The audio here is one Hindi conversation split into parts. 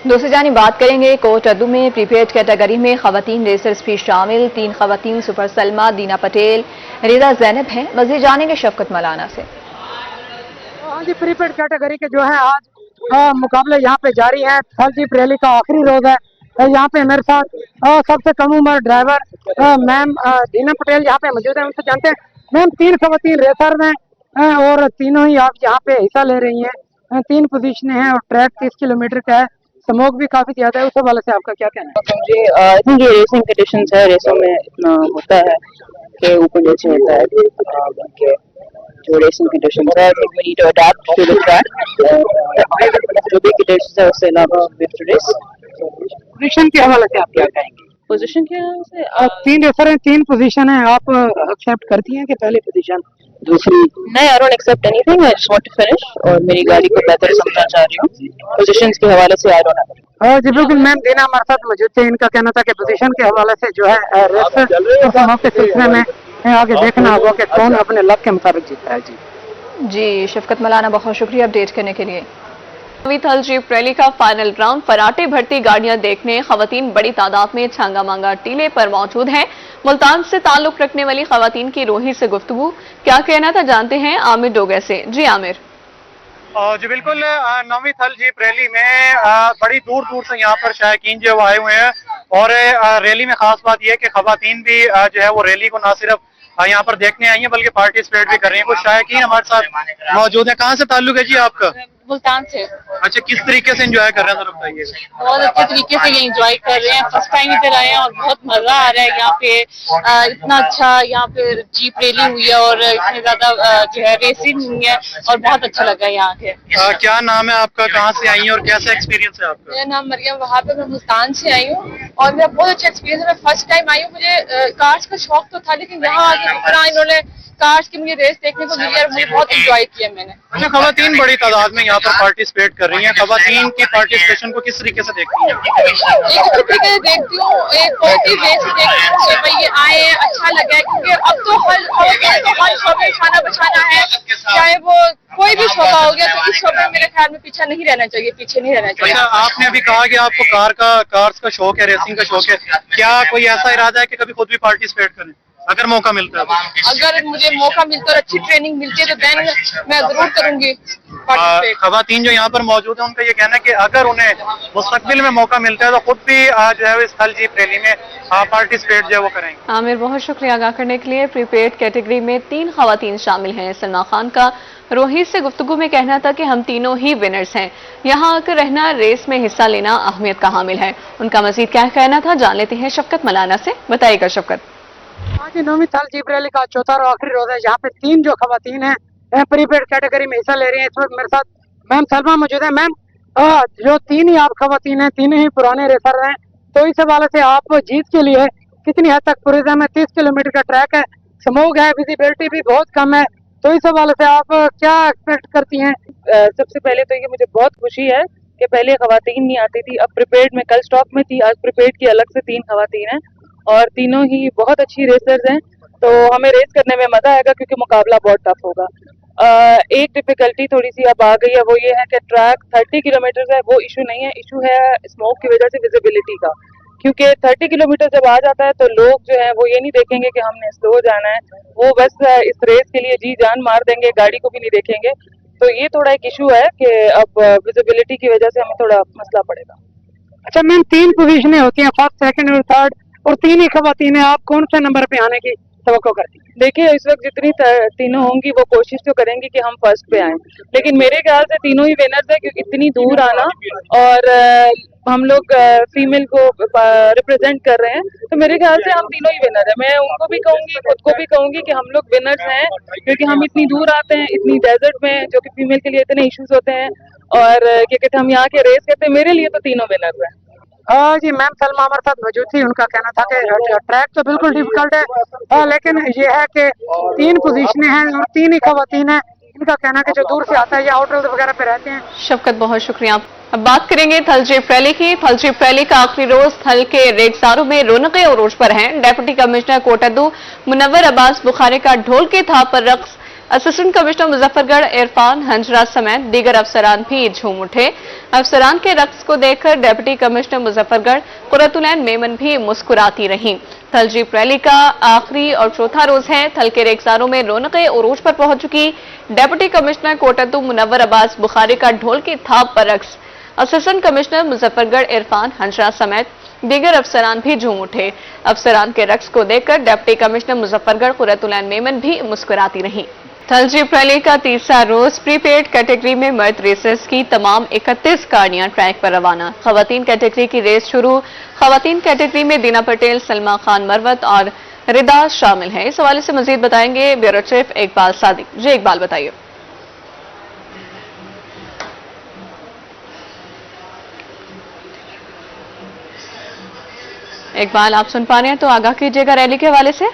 दूसरी जानी बात करेंगे कोटअद्दू में प्रीपेड कैटेगरी में खवातीन रेसर्स भी शामिल। 3 खवातीन सुपर सलमा, दीना पटेल, रिदा जैनब हैं। मज़ीद जानेंगे शफकत मलाना से। हाँ जी, प्रीपेड कैटेगरी के जो है आज मुकाबले यहाँ पे जारी है। थल जीप रैली का आखिरी रोज है। यहाँ पे मेरे साथ सबसे कम उम्र ड्राइवर मैम दीना पटेल यहाँ पे मौजूद है। उनसे जानते हैं मैम, 3 खवातीन रेसर हैं और तीनों ही आप यहाँ पे हिस्सा ले रही हैं। 3 पोजीशनें हैं और ट्रैक 30 किलोमीटर का है। स्मोक भी काफी ज्यादा है, उस हवाले से आपका क्या कहना है? मुझे आई थिंक ये रेसिंग कंडीशंस है, रेसों में इतना होता है कि ऊपर नीचे होता है कि जो रेसिंग कंडीशंस है, I think we need to adapt to the track. जो भी कंडीशंस है उससे अलावा we have to race. Position के हवाले से आप क्या कहेंगे? पोजीशन क्या है उसे? आप 3 रेसर हैं, 3 पोजीशन है, आप एक्सेप्ट करती हैं कि पहली पोजीशन दूसरी? नहीं, I don't accept anything, I just want to finish और मेरी गाड़ी को बेहतर समझना चाह रही हूँ। पोजीशंस के हवाले से आई डोंट हैव। जी बिल्कुल मैम, दीना हमारे साथ मौजूद थे। इनका कहना था कि पोजीशन के हवाले से जो है रेस के सिलसिले में आगे देखना होगा कि कौन अपने लक के मुताबिक जीता है। जी शफकत मलाना, बहुत शुक्रिया अपडेट करने के लिए। थल जीप रैली का फाइनल राउंड फराटे भरती गाड़ियां देखने खवातीन बड़ी तादाद में छांगा मांगा टीले पर मौजूद हैं। मुल्तान से ताल्लुक रखने वाली खवातीन की रोही से गुफ्तगू, क्या कहना था जानते हैं आमिर डोगे से। जी आमिर। जी बिल्कुल, 9वीं थल जीप रैली में बड़ी दूर दूर से यहाँ पर शायकीन जो आए हुए हैं और रैली में खास बात यह है कि खवातीन भी जो है वो रैली को ना सिर्फ यहाँ पर देखने आई हैं बल्कि पार्टिसिपेट भी कर रही हैं। कुछ शायकीन हमारे साथ मौजूद है। कहाँ से ताल्लुक है जी आपका? मुल्तान से। अच्छा, किस तरीके से एंजॉय कर रहे हैं, जरा बताइए। बहुत अच्छे तरीके से ये एंजॉय कर रहे हैं। फर्स्ट टाइम इधर आए हैं और बहुत मजा आ रहा है यहाँ पे। इतना अच्छा यहाँ पे जीप रैली हुई है और इतने ज्यादा जो है रेसिंग हुई है और बहुत अच्छा लगा यहाँ के। क्या नाम है आपका, कहाँ से आई हैं और कैसा एक्सपीरियंस है आपका? मेरा नाम मरियम वहाब है, मैं मुल्तान से आई हूँ और मेरा बहुत अच्छा एक्सपीरियंस है। मैं फर्स्ट टाइम आई हूँ। मुझे कार्स का शौक तो था लेकिन यहाँ आके इतना इन्होंने कार्स की मुझे रेस देखने को मिली और मुझे बहुत एंजॉय किया मैंने। अच्छा, खवातीन बड़ी तादाद में यहाँ पर पार्टिसिपेट कर रही हैं। खवातीन की पार्टिसिपेशन को किस तरीके से देखती हैं? एक अच्छे तरीके से देखती हूँ, एक पॉजिटिव वे से देखती हूँ कि भाई ये आए हैं, अच्छा लगा है क्योंकि अब तो हर शोबे खाना बचाना है, चाहे वो कोई भी शोबा हो गया, तो इस शोबे में मेरे ख्याल में पीछे नहीं रहना चाहिए, पीछे नहीं रहना चाहिए। अच्छा, आपने अभी कहा कि आपको कार्स का शौक है, रेसिंग का शौक है, क्या कोई ऐसा इरादा है कि कभी खुद भी पार्टिसिपेट करें अगर मौका मिलता है? अगर मुझे मौका मिलता है और अच्छी ट्रेनिंग मिलती है तो देन मैं जरूर करूंगी पार्टिसिपेट। खवातीन जो यहाँ पर मौजूद है उनका ये कहना है कि अगर उन्हें मुस्तकबिल में मौका मिलता है तो खुद भी जो है इस थल जीप रैली में पार्टिसिपेट जो है वो करेंगे। आमिर, बहुत शुक्रिया आगाह करने के लिए। प्रीपेड कैटेगरी में 3 खवातीन शामिल हैं। सलमा खान का रोहित से गुफ्तगू में कहना था कि हम तीनों ही विनर्स हैं। यहाँ आकर रहना, रेस में हिस्सा लेना अहमियत का हामिल है। उनका मजीद क्या कहना था जान लेते हैं शफकत मलाना से। बताइएगा शफकत। आज 9वीं थल जीप रैली का चौथा और आखिरी रोज है। यहाँ पे 3 जो खवातीन हैं प्रीपेड कैटेगरी में हिस्सा ले रही हैं। इस वक्त मेरे साथ मैम सलमा मौजूद है। मैम, जो 3 ही आप खवातीन हैं, 3 ही पुराने रेसर हैं, तो इस हवाले से आप जीत के लिए कितनी हद तक पुरज़म है? 30 किलोमीटर का ट्रैक है, स्मोक है, विजिबिलिटी भी बहुत कम है, तो इस हवाले से आप क्या एक्सपेक्ट करती हैं? सबसे पहले तो ये मुझे बहुत खुशी है कि पहले खवातीन नहीं आती थी, अब प्रीपेड में कल स्टॉक में थी, आज प्रीपेड की अलग से 3 खवातीन हैं और तीनों ही बहुत अच्छी रेसर्स हैं। तो हमें रेस करने में मजा आएगा क्योंकि मुकाबला बहुत टफ होगा। एक डिफिकल्टी थोड़ी सी अब आ गई है, वो ये है कि ट्रैक 30 किलोमीटर है, वो इशू नहीं है, इशू है स्मोक की वजह से विजिबिलिटी का। क्योंकि 30 किलोमीटर जब आ जाता है तो लोग जो है वो ये नहीं देखेंगे कि हमने स्लो जाना है, वो बस इस रेस के लिए जी जान मार देंगे, गाड़ी को भी नहीं देखेंगे। तो ये थोड़ा एक इशू है कि अब विजिबिलिटी की वजह से हमें थोड़ा मसला पड़ेगा। अच्छा मैम, 3 पोजीशनें होती हैं, फर्स्ट, सेकंड और थर्ड, और 3 ही खवातीन हैं। आप कौन से नंबर पे आने की तवक्को करती हैं? देखिए, इस वक्त जितनी तीनों होंगी वो कोशिश तो करेंगी कि हम फर्स्ट पे आए, लेकिन मेरे ख्याल से तीनों ही विनर्स है क्योंकि इतनी दूर आना और हम लोग फीमेल को रिप्रेजेंट कर रहे हैं, तो मेरे ख्याल से हम तीनों ही विनर है। मैं उनको भी कहूंगी, खुद को भी कहूंगी कि हम लोग विनर्स हैं क्योंकि हम इतनी दूर आते हैं, इतनी डेजर्ट में, जो कि फीमेल के लिए इतने इश्यूज होते हैं, और क्रिकेट हम यहाँ के रेस करते हैं। मेरे लिए तो तीनों विनर्स हैं। जी मैम सलमा हमारे साथ मौजूद थी। उनका कहना था कि ट्रैक तो बिल्कुल डिफिकल्ट है, लेकिन ये है कि 3 पोजीशनें हैं और 3 ही खवातीन हैं। इनका कहना है कि जो दूर से आता है या आउटर वगैरह पे रहते हैं। शफकत, बहुत शुक्रिया। अब बात करेंगे थल जीप रैली की। थल जीप रैली का आखिरी रोज थल के रेगसारों में रौनक अरोज पर हैं। डेप्यूटी कमिश्नर कोटअद्दू मुनव्वर अब्बास बुखारी का ढोल के थाप पर रक्स असिस्टेंट कमिश्नर मुजफ्फरगढ़ इरफान हंजरा समेत दीगर अफसरान भी झूम उठे। अफसरान के रक्स को देखकर डिप्टी कमिश्नर मुजफ्फरगढ़ कुर्रतुलैन मेमन भी मुस्कुराती रहीं। थल जीप रैली का आखिरी और चौथा रोज है। थल के रेगजारों में रौनकें उरूज पर पहुंच चुकी। डिप्टी कमिश्नर कोटद्दू मुनव्वर अब्बास बुखारी का ढोल की थाप पर रक्स। असिस्टेंट कमिश्नर मुजफ्फरगढ़ इरफान हंजरा समेत दीगर अफसरान भी झूम उठे। अफसरान के रक्स को देखकर डिप्टी कमिश्नर मुजफ्फरगढ़ कुर्रतुलैन मेमन भी मुस्कुराती रहीं। थल जीप रैली का तीसरा रोज प्रीपेड कैटेगरी में मर्द रेसर्स की तमाम 31 गाड़ियां ट्रैक पर रवाना। खवातीन कैटेगरी की रेस शुरू। खवातीन कैटेगरी में दीना पटेल, सलमा खान मरवत और रिदा शामिल हैं। इस हवाले से मजीद बताएंगे ब्यूरो चीफ इकबाल सादिक। जी इकबाल, बताइए। इकबाल, आप सुन पा रहे हैं तो आगाह कीजिएगा रैली के हवाले से।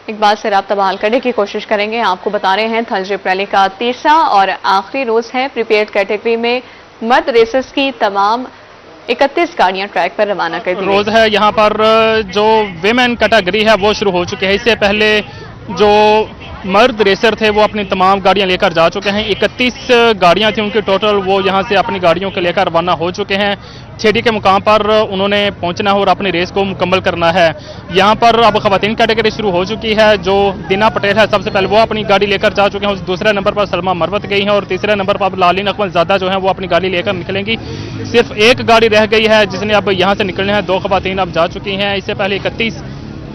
इकबाल से राब्ता बहाल करने की कोशिश करेंगे। आपको बता रहे हैं थल जीप रैली का तीसरा और आखिरी रोज है। प्रीपेड कैटेगरी में मर्द रेसर्स की तमाम 31 गाड़ियां ट्रैक पर रवाना कर दी रोज है। यहाँ पर जो विमेन कैटेगरी है वो शुरू हो चुकी है। इससे पहले जो मर्द रेसर थे वो अपनी तमाम गाड़ियां लेकर जा चुके हैं। 31 गाड़ियां थी उनकी टोटल, वो यहां से अपनी गाड़ियों को लेकर रवाना हो चुके हैं। छेड़ी के मुकाम पर उन्होंने पहुंचना है और अपनी रेस को मुकम्मल करना है। यहां पर अब खवातीन कैटेगरी शुरू हो चुकी है। जो दीना पटेल है सबसे पहले वो अपनी गाड़ी लेकर जा चुके हैं। उस दूसरे नंबर पर सलमा मरवत गई हैं और तीसरे नंबर पर अब लालीन अकमल ज़ादा जो है वो अपनी गाड़ी लेकर निकलेंगी। सिर्फ एक गाड़ी रह गई है जिसने अब यहाँ से निकलने हैं। 2 खवातीन अब जा चुकी हैं। इससे पहले 31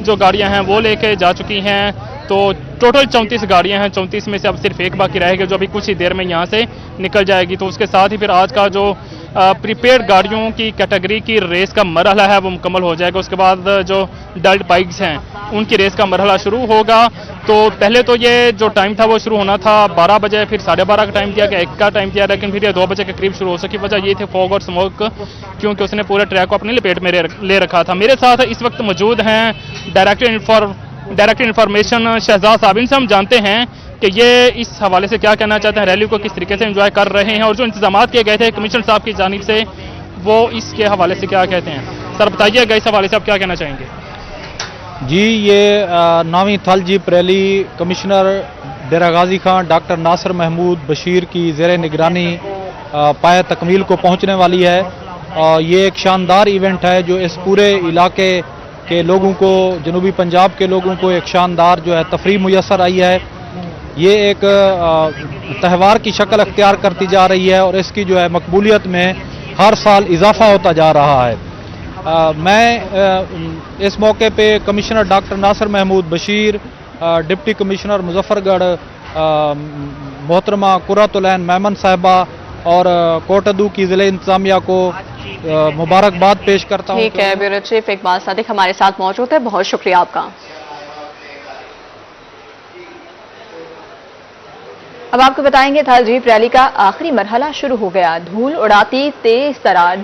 जो गाड़ियां हैं वो लेके जा चुकी हैं। तो टोटल 34 गाड़ियां हैं। 34 में से अब सिर्फ एक बाकी रहेगी जो अभी कुछ ही देर में यहाँ से निकल जाएगी। तो उसके साथ ही फिर आज का जो प्रीपेड गाड़ियों की कैटेगरी की रेस का मरहला है वो मुकम्मल हो जाएगा। उसके बाद जो डल्ट बाइक्स हैं उनकी रेस का मरहला शुरू होगा। तो पहले तो ये जो टाइम था वो शुरू होना था 12 बजे, फिर 12:30 का टाइम दिया गया, 1 का टाइम दिया, लेकिन फिर ये 2 बजे के करीब शुरू हो सकी। वजह ये थी फॉग और स्मोक, क्योंकि उसने पूरे ट्रैक को अपनी लपेट में ले रखा था। मेरे साथ इस वक्त मौजूद हैं डायरेक्टर इन्फॉर्मेशन शहजाद साहब। इनसे हम जानते हैं कि ये इस हवाले से क्या कहना चाहते हैं, रैली को किस तरीके से एंजॉय कर रहे हैं और जो इंतजाम किए गए थे कमिश्नर साहब की जानिब से वो इसके हवाले से क्या कहते हैं। सर बताइएगा इस हवाले से आप क्या कहना चाहेंगे। जी, ये 9वीं थल जीप रैली कमिश्नर डेरा गाजी खान डॉक्टर नासिर महमूद बशीर की ज़ेर निगरानी पाया तकमील को पहुंचने वाली है। ये एक शानदार इवेंट है जो इस पूरे इलाके के लोगों को, जनूबी पंजाब के लोगों को एक शानदार जो है तफरीह मुयसर आई है। ये एक त्यौहार की शक्ल अख्तियार करती जा रही है और इसकी जो है मकबूलियत में हर साल इजाफा होता जा रहा है। मैं इस मौके पे commissioner doctor Nasir Mahmood Bashir, deputy commissioner Muzaffargarh मोहतरमा कुर्रतुलैन मेमन साहिबा और कोटद्दू की ज़िले इंतजामिया को मुबारकबाद पेश करता हूँ। ठीक है, ब्यूरो चीफ इकबाल सादिक हमारे साथ मौजूद है। बहुत शुक्रिया आपका। अब आपको बताएंगे थल जीप रैली का आखिरी मरहला शुरू हो गया। धूल उड़ाती तेज तरह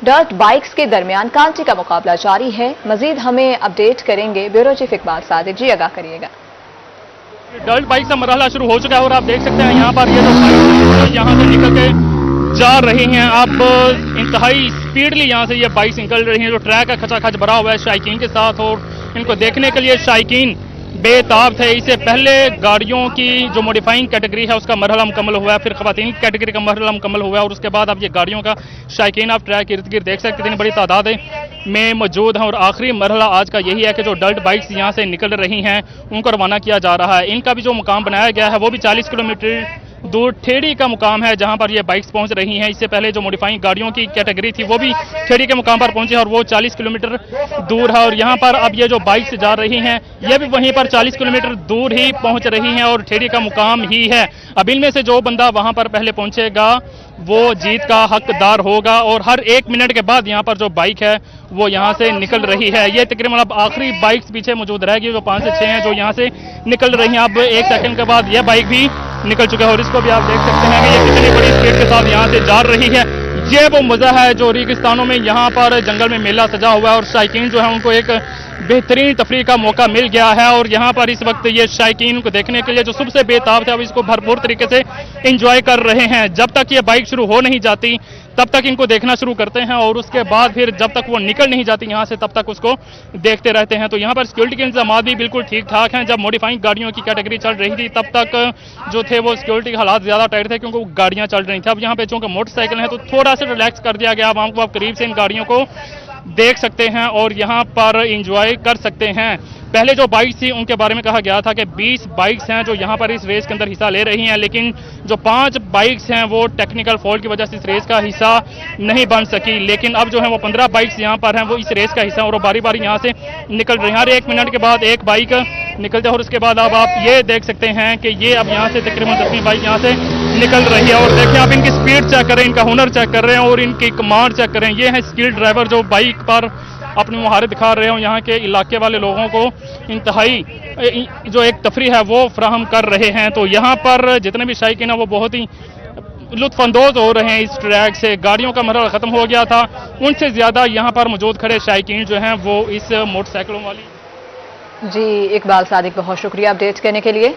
डर्ट बाइक्स के दरमियान कांटे का मुकाबला जारी है। मजीद हमें अपडेट करेंगे ब्यूरो चीफ इकबाल सादिक। जी आगाह करिएगा। डर्ट बाइक का मरहला शुरू हो चुका है और आप देख सकते हैं यहाँ पर ये जो बाइक यहाँ से निकल के जा रही हैं। अब इंतहाई स्पीडली यहाँ से ये बाइक्स निकल रही हैं। जो ट्रैक है खचाखच भरा हुआ है शायकीन के साथ और इनको देखने के लिए शायकीन बेताब थे। इससे पहले गाड़ियों की जो मॉडिफाइंग कैटेगरी है उसका मरहला मुकम्मल हुआ है, फिर खवातीन कैटेगरी का मरहला मुकम्मल हुआ है और उसके बाद अब ये गाड़ियों का शायकीन आप ट्रैक इर्द गिर्द देख सकते हैं बड़ी तादाद में मौजूद हैं। और आखिरी मरहला आज का यही है कि जो डर्ट बाइक्स यहाँ से निकल रही हैं उनको रवाना किया जा रहा है। इनका भी जो मुकाम बनाया गया है वो भी 40 किलोमीटर दूर ठेड़ी का मुकाम है जहां पर ये बाइक्स पहुंच रही हैं। इससे पहले जो मॉडिफाइंग गाड़ियों की कैटेगरी थी वो भी ठेड़ी के मुकाम पर पहुंची है और वो 40 किलोमीटर दूर है। और यहां पर अब ये जो बाइक्स जा रही हैं ये भी वहीं पर 40 किलोमीटर दूर ही पहुंच रही हैं और ठेड़ी का मुकाम ही है। अब इनमें से जो बंदा वहां पर पहले पहुंचेगा वो जीत का हकदार होगा और हर 1 मिनट के बाद यहाँ पर जो बाइक है वो यहाँ से निकल रही है। ये तकरीबन अब आखिरी बाइक्स पीछे मौजूद रहेगी जो 5 से 6 हैं जो यहाँ से निकल रही हैं। अब 1 सेकंड के बाद यह बाइक भी निकल चुका है और इसको भी आप देख सकते हैं कि ये कितनी बड़ी स्पीड के साथ यहाँ से जा रही है। ये वो मजा है जो रेगिस्तानों में यहाँ पर जंगल में मेला सजा हुआ है और शायकीन जो है उनको एक बेहतरीन तफरीह का मौका मिल गया है। और यहाँ पर इस वक्त ये शायकीन को देखने के लिए जो सुबह से बेताब थे अब इसको भरपूर तरीके से एंजॉय कर रहे हैं। जब तक ये बाइक शुरू हो नहीं जाती तब तक इनको देखना शुरू करते हैं और उसके बाद फिर जब तक वो निकल नहीं जाती यहाँ से तब तक उसको देखते रहते हैं। तो यहाँ पर सिक्योरिटी के इंतजाम भी बिल्कुल ठीक ठाक हैं। जब मॉडिफाइंग गाड़ियों की कैटेगरी चल रही थी तब तक जो थे वो सिक्योरिटी के हालात ज़्यादा टाइट थे क्योंकि वो गाड़ियाँ चल रही थी। अब यहाँ पे चूंकि मोटरसाइकिल है तो थोड़ा सा रिलैक्स कर दिया गया। अब आप करीब से इन गाड़ियों को देख सकते हैं और यहाँ पर इंजॉय कर सकते हैं। पहले जो बाइक्स थी उनके बारे में कहा गया था कि 20 बाइक्स हैं जो यहाँ पर इस रेस के अंदर हिस्सा ले रही हैं, लेकिन जो 5 बाइक्स हैं वो टेक्निकल फॉल्ट की वजह से इस रेस का हिस्सा नहीं बन सकी। लेकिन अब जो है वो 15 बाइक्स यहाँ पर हैं वो इस रेस का हिस्सा और वो बारी बारी यहाँ से निकल रही हैं। हर 1 मिनट के बाद एक बाइक निकलते हैं और उसके बाद अब आप ये देख सकते हैं कि ये अब यहाँ से तकरीबन 10वीं बाइक यहाँ से निकल रही है। और देखिए आप इनकी स्पीड चेक करें, इनका हुनर चेक कर रहे हैं और इनकी कमांड चेक करें। ये है स्किल्ड ड्राइवर जो बाइक पर अपनी महारत दिखा रहे हो। यहाँ के इलाके वाले लोगों को इंतहाई जो एक तफरी है वो फ्राहम कर रहे हैं। तो यहाँ पर जितने भी शायकीन हैं वो बहुत ही लुत्फानंदोज हो रहे हैं इस ट्रैक से। गाड़ियों का मरहला खत्म हो गया था, उनसे ज्यादा यहाँ पर मौजूद खड़े शायकीन जो हैं वो इस मोटरसाइकिलों वाली। जी इकबाल सादिक, बहुत शुक्रिया अपडेट करने के लिए।